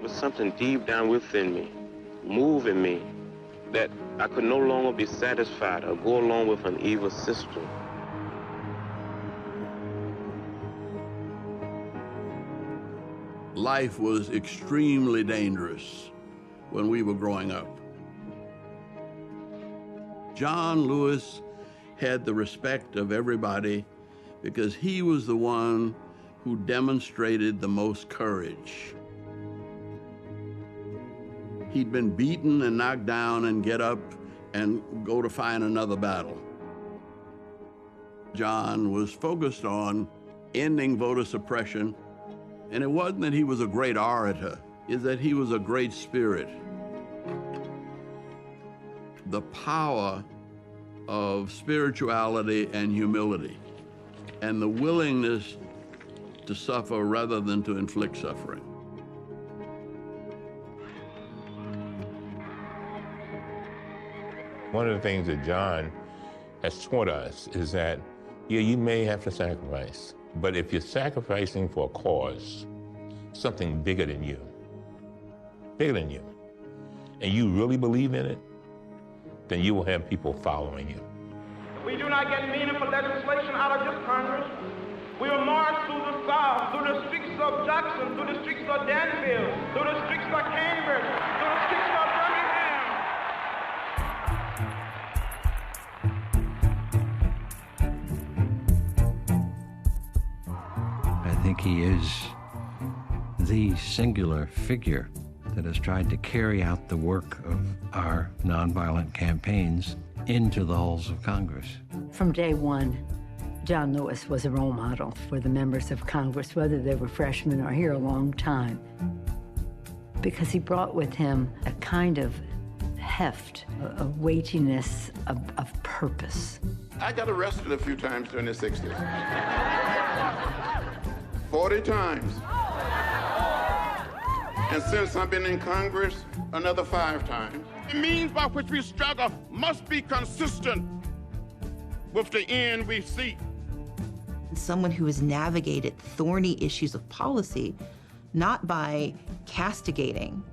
was something deep down within me, moving me, that I could no longer be satisfied or go along with an evil system. Life was extremely dangerous when we were growing up. John Lewis had the respect of everybody because he was the one who demonstrated the most courage. He'd been beaten and knocked down and get up and go to find another battle. John was focused on ending voter suppression, and it wasn't that he was a great orator, it's that he was a great spirit. The power of spirituality and humility, and the willingness to suffer rather than to inflict suffering. One of the things that John has taught us is that, yeah, you may have to sacrifice, but if you're sacrificing for a cause, something bigger than you, and you really believe in it, then you will have people following you. If we do not get meaningful legislation out of this Congress, we will march through the South, through the streets of Jackson, through the streets of Danville, through the streets of Cambridge, through the streets of Birmingham. I think he is the singular figure that has tried to carry out the work of our nonviolent campaigns into the halls of Congress. From day one, John Lewis was a role model for the members of Congress, whether they were freshmen or here a long time, because he brought with him a kind of heft, a weightiness of purpose. I got arrested a few times during the 60s. 40 times. And since I've been in Congress, another 5 times. The means by which we struggle must be consistent with the end we seek. Someone who has navigated thorny issues of policy, not by castigating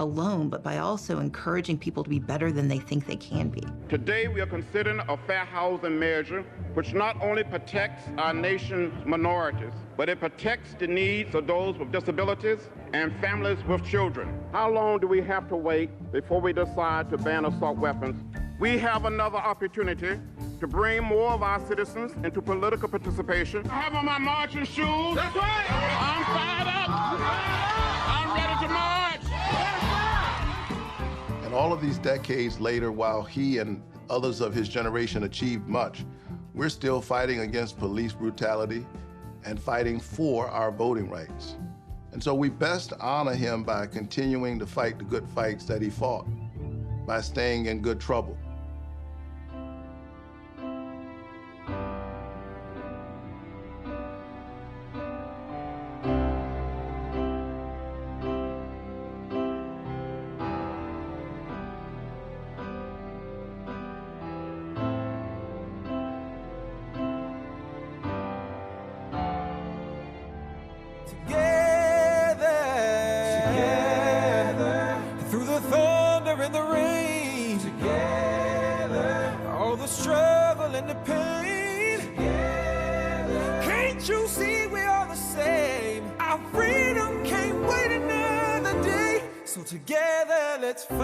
alone, but by also encouraging people to be better than they think they can be. Today, we are considering a fair housing measure which not only protects our nation's minorities, but it protects the needs of those with disabilities and families with children. How long do we have to wait before we decide to ban assault weapons? We have another opportunity to bring more of our citizens into political participation. I have on my marching shoes. That's right. I'm fired up. I'm ready to march. And all of these decades later, while he and others of his generation achieved much, we're still fighting against police brutality and fighting for our voting rights. And so we best honor him by continuing to fight the good fights that he fought, by staying in good trouble. Together, let's fight.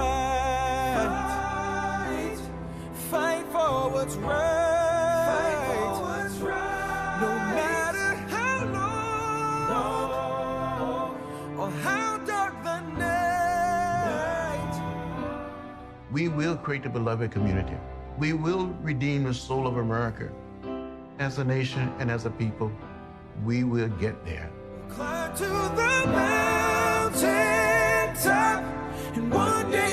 Fight for what's right. No matter how long or how dark the night. We will create a beloved community. We will redeem the soul of America. As a nation and as a people, we will get there. Climb to the mountain top, and one day